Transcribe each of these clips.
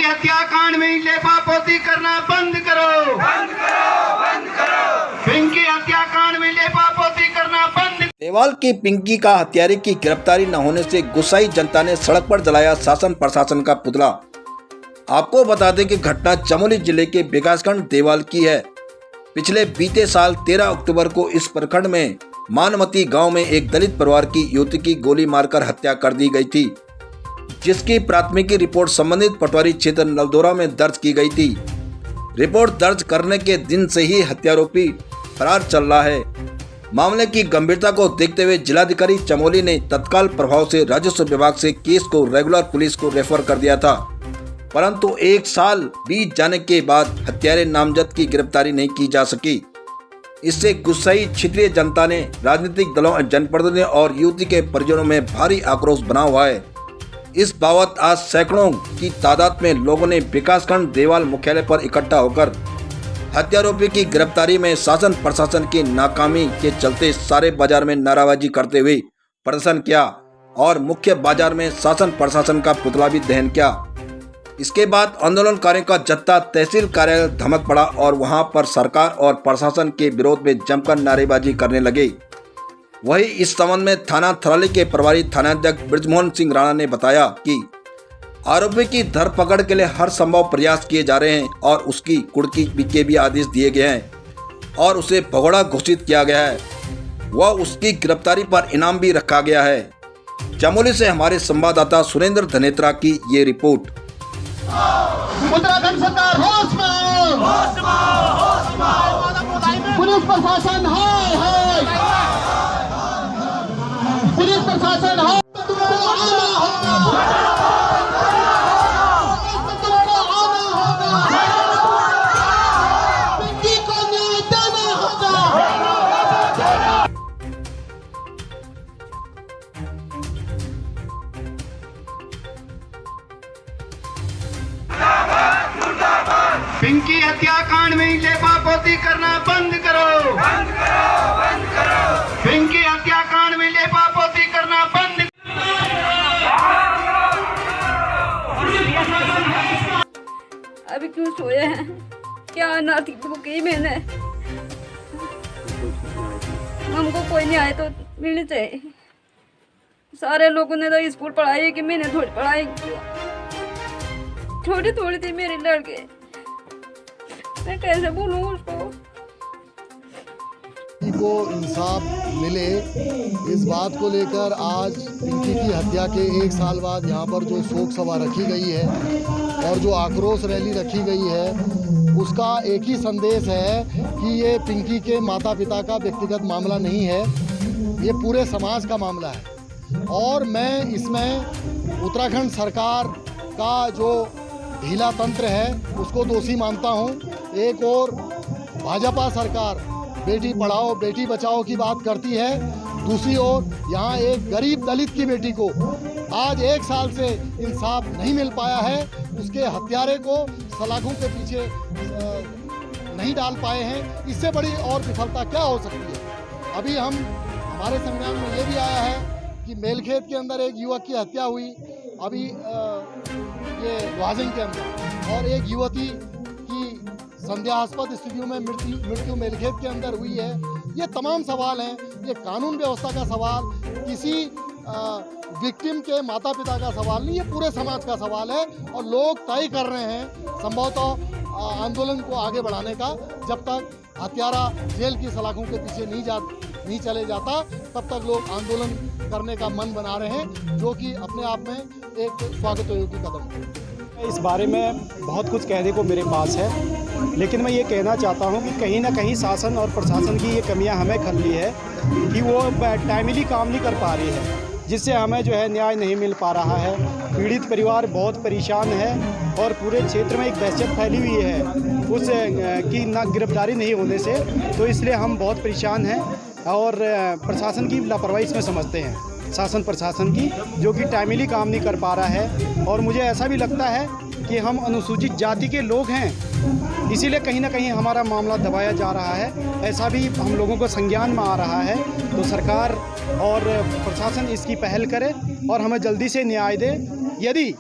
हत्याकांड में लेपापोती करना बंद करो, बंद करो, बंद करो। पिंकी हत्याकांड में लेपापोती करना बंद। देवाल की पिंकी का हत्यारे की गिरफ्तारी न होने से गुस्साई जनता ने सड़क पर जलाया शासन प्रशासन का पुतला। आपको बता दें कि घटना चमोली जिले के विकासखंड देवाल की है। पिछले बीते साल 13 अक्टूबर को इस प्रखंड में मानमती गांव में एक दलित परिवार की युवती की गोली मारकर हत्या कर दी गई थी, जिसकी प्राथमिकी रिपोर्ट संबंधित पटवारी क्षेत्र नलदोरा में दर्ज की गई थी। रिपोर्ट दर्ज करने के दिन से ही हत्यारोपी फरार चल रहा है। मामले की गंभीरता को देखते हुए जिलाधिकारी चमोली ने तत्काल प्रभाव से राजस्व विभाग से केस को रेगुलर पुलिस को रेफर कर दिया था, परंतु 1 साल बीत जाने के बाद हत्यारे नामजद की गिरफ्तारी नहीं की जा सकी। इससे गुस्साई क्षेत्रीय जनता ने राजनीतिक दलों, जनप्रतिनिधियों और युवती के परिजनों में भारी आक्रोश बना हुआ है। इस बाबत आज सैकड़ों की तादाद में लोगों ने विकासखंड देवाल मुख्यालय पर इकट्ठा होकर हत्यारोपी की गिरफ्तारी में शासन प्रशासन की नाकामी के चलते सारे बाजार में नाराबाजी करते हुए प्रदर्शन किया और मुख्य बाजार में शासन प्रशासन का पुतला भी दहन किया। इसके बाद आंदोलनकारियों का जत्था तहसील कार्यालय धमक पड़ा और वहां पर सरकार और प्रशासन के विरोध में जमकर नारेबाजी करने लगे। वही इस संबंध में थाना थराली के प्रभारी थानाध्यक्ष ब्रिजमोहन सिंह राणा ने बताया कि आरोपी की धरपकड़ के लिए हर संभव प्रयास किए जा रहे हैं और उसकी कुर्की के भी आदेश दिए गए हैं और उसे भगोड़ा घोषित किया गया है। वह उसकी गिरफ्तारी पर इनाम भी रखा गया है। चमोली से हमारे संवाददाता सुरेंद्र धनेत्रा की ये रिपोर्ट। उत्तराखंड सरकार होश में आओ, होश में आओ, होश में आओ। पुलिस प्रशासन हाय हाय, पुलिस प्रशासन हाय। पिंकी हत्याकांड में लेपापोती करना बंद करो, बंद करो, बंद करो। पिंकी हत्याकांड में लेपापोती करना बंद। अभी क्यों सोए हैं? क्या अनार्थिक को की मैंने, हमको कोई नहीं आए तो मिलनी चाहिए। सारे लोगों ने तो स्कूल पढ़ाई कि मैंने थोड़ी पढ़ाई की, थोड़ी थोड़ी थी मेरे लड़के, मैं कैसे बोलूँ उसको को इंसाफ मिले। इस बात को लेकर आज पिंकी की हत्या के 1 साल बाद यहाँ पर जो शोक सभा रखी गई है और जो आक्रोश रैली रखी गई है, उसका एक ही संदेश है कि ये पिंकी के माता पिता का व्यक्तिगत मामला नहीं है, ये पूरे समाज का मामला है। और मैं इसमें उत्तराखंड सरकार का जो ढीला तंत्र है उसको दोषी मानता हूँ। एक और भाजपा सरकार बेटी पढ़ाओ बेटी बचाओ की बात करती है, दूसरी ओर यहाँ एक गरीब दलित की बेटी को आज 1 साल से इंसाफ नहीं मिल पाया है, उसके हत्यारे को सलाखों के पीछे नहीं डाल पाए हैं। इससे बड़ी और विफलता क्या हो सकती है? अभी हमारे संज्ञान में ये भी आया है कि मेलखेत के अंदर एक युवक की हत्या हुई, अभी ये वाजिंग के अंदर, और एक युवती की संदेहास्पद स्थितियों में मृत्यु मेलखेत के अंदर हुई है। ये तमाम सवाल हैं, ये कानून व्यवस्था का सवाल, किसी विक्टिम के माता पिता का सवाल नहीं, ये पूरे समाज का सवाल है। और लोग तय कर रहे हैं संभवतः आंदोलन को आगे बढ़ाने का, जब तक हत्यारा जेल की सलाखों के पीछे नहीं चले जाता तब तक लोग आंदोलन करने का मन बना रहे हैं, जो कि अपने आप में एक स्वागत योग्य कदम है। इस बारे में बहुत कुछ कहने को मेरे पास है, लेकिन मैं ये कहना चाहता हूँ कि कहीं ना कहीं शासन और प्रशासन की ये कमियाँ हमें खलनी है कि वो टाइमली काम नहीं कर पा रही है, जिससे हमें जो है न्याय नहीं मिल पा रहा है। पीड़ित परिवार बहुत परेशान है और पूरे क्षेत्र में एक दहशत फैली हुई है उस की ना गिरफ्तारी नहीं होने से, तो इसलिए हम बहुत परेशान हैं और प्रशासन की लापरवाही इसमें समझते हैं, शासन प्रशासन की, जो कि टाइमली काम नहीं कर पा रहा है। और मुझे ऐसा भी लगता है कि हम अनुसूचित जाति के लोग हैं, इसीलिए कहीं ना कहीं हमारा मामला दबाया जा रहा है, ऐसा भी हम लोगों को संज्ञान में आ रहा है। तो सरकार और प्रशासन इसकी पहल करे और हमें जल्दी से न्याय दे। यदि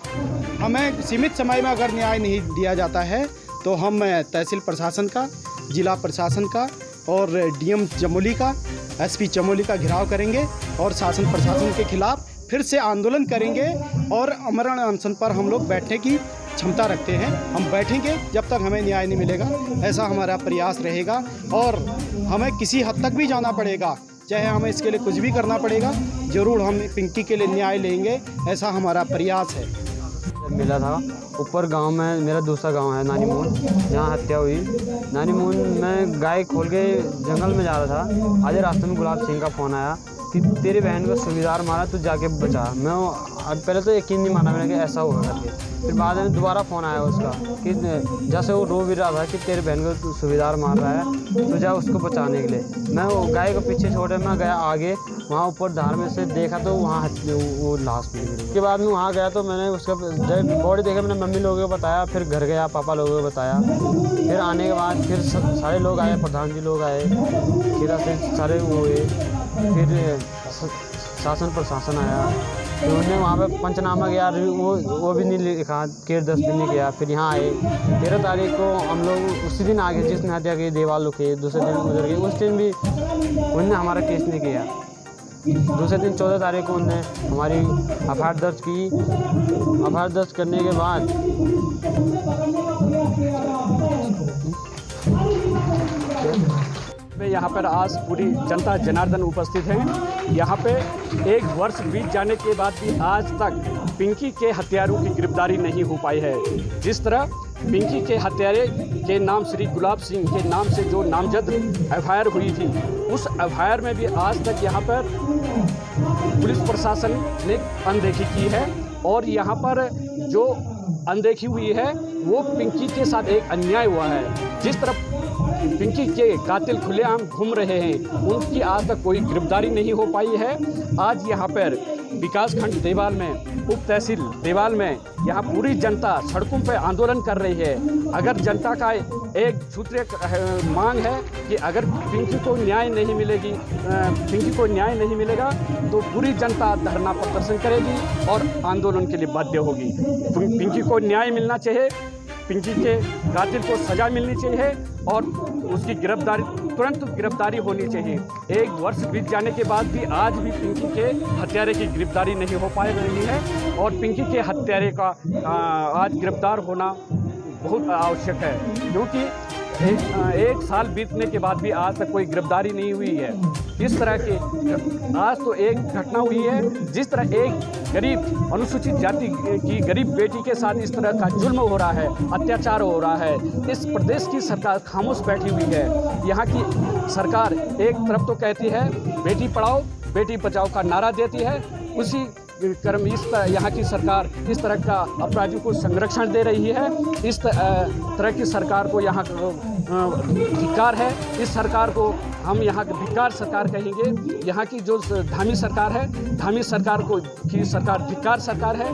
हमें सीमित समय में अगर न्याय नहीं दिया जाता है तो हम तहसील प्रशासन का, जिला प्रशासन का और डीएम चमोली का, एसपी चमोली का घेराव करेंगे और शासन प्रशासन के खिलाफ फिर से आंदोलन करेंगे और अमरण अनशन पर हम लोग बैठने की क्षमता रखते हैं। हम बैठेंगे जब तक हमें न्याय नहीं मिलेगा, ऐसा हमारा प्रयास रहेगा और हमें किसी हद तक भी जाना पड़ेगा, चाहे हमें इसके लिए कुछ भी करना पड़ेगा, ज़रूर हम पिंकी के लिए न्याय लेंगे, ऐसा हमारा प्रयास है। मिला था ऊपर गांव में, मेरा दूसरा गांव है नानीमून, जहाँ हत्या हुई। नानीमून में गाय खोल के जंगल में जा रहा था, आज रास्ते में गुलाब सिंह का फ़ोन आया कि तेरी बहन को सूबेदार मारा, तू जाके बचा। मैं पहले तो यकीन नहीं माना मैंने कि ऐसा होगा करके, फिर बाद में दोबारा फ़ोन आया उसका कि जैसे वो रो भी रहा था कि तेरे बहन को सूबेदार मार रहा है, तू जा उसको बचाने के लिए। मैं वो गाय को पीछे छोड़े, मैं गया आगे, वहाँ ऊपर धार में से देखा तो वहाँ वो लाश मिली। उसके बाद में वहाँ गया तो मैंने उसका जब बॉडी देखा, मैंने मम्मी लोगों को बताया, फिर घर गया पापा लोगों को बताया। फिर आने के बाद फिर सारे लोग आए, प्रधान जी लोग आए, खीरा से सारे वो हुए, फिर शासन प्रशासन आया, फिर उन्होंने वहाँ पे पंचनामा किया, वो भी नहीं लिखा, केयर 10 दिन नहीं किया। फिर यहाँ आए 13 तारीख को हम लोग उसी दिन आ गए, जिसने हत्या की देवाल लुके, दूसरे दिन गुजर गए, उस दिन भी उन्होंने हमारा केस नहीं किया। दूसरे दिन 14 तारीख को उन्होंने हमारी एफआईआर दर्ज की। एफआईआर दर्ज करने के बाद यहाँ पर आज पूरी जनता जनार्दन उपस्थित है। यहाँ पे 1 वर्ष बीत जाने के बाद भी आज तक पिंकी के हत्यारों की गिरफ्तारी नहीं हो पाई है। जिस तरह पिंकी के हत्यारे के नाम श्री गुलाब सिंह के नाम से जो नामजद एफआईआर हुई थी, उस एफआईआर में भी आज तक यहाँ पर पुलिस प्रशासन ने अनदेखी की है। और यहाँ पर जो अनदेखी हुई है वो पिंकी के साथ एक अन्याय हुआ है। जिस तरह पिंकी के कातिल खुलेआम घूम रहे हैं, उनकी आज तक कोई गिरफ्तारी नहीं हो पाई है। आज यहाँ पर विकासखंड देवाल में, उप तहसील देवाल में यहाँ पूरी जनता सड़कों पर आंदोलन कर रही है। अगर जनता का एक सूत्रीय मांग है कि अगर पिंकी को न्याय नहीं मिलेगी, पिंकी को न्याय नहीं मिलेगा तो पूरी जनता धरना प्रदर्शन करेगी और आंदोलन के लिए बाध्य होगी। पिंकी को न्याय मिलना चाहिए, पिंकी के कातिल को सज़ा मिलनी चाहिए और उसकी गिरफ्तारी, तुरंत गिरफ्तारी होनी चाहिए। 1 वर्ष बीत जाने के बाद भी आज भी पिंकी के हत्यारे की गिरफ्तारी नहीं हो पा रही है और पिंकी के हत्यारे का आज गिरफ्तार होना बहुत आवश्यक है, क्योंकि एक साल बीतने के बाद भी आज तक कोई गिरफ्तारी नहीं हुई है। इस तरह के आज तो एक घटना हुई है, जिस तरह एक गरीब अनुसूचित जाति की गरीब बेटी के साथ इस तरह का जुल्म हो रहा है, अत्याचार हो रहा है, इस प्रदेश की सरकार खामोश बैठी हुई है। यहाँ की सरकार एक तरफ तो कहती है बेटी पढ़ाओ बेटी बचाओ का नारा देती है, उसी क्रम इस यहाँ की सरकार इस तरह का अपराधियों को संरक्षण दे रही है। इस तरह की सरकार को यहाँ धिक्कार है। इस सरकार को हम यहाँ धिक्कार सरकार कहेंगे। यहाँ की जो धामी सरकार है, धामी सरकार को की सरकार धिक्कार सरकार है।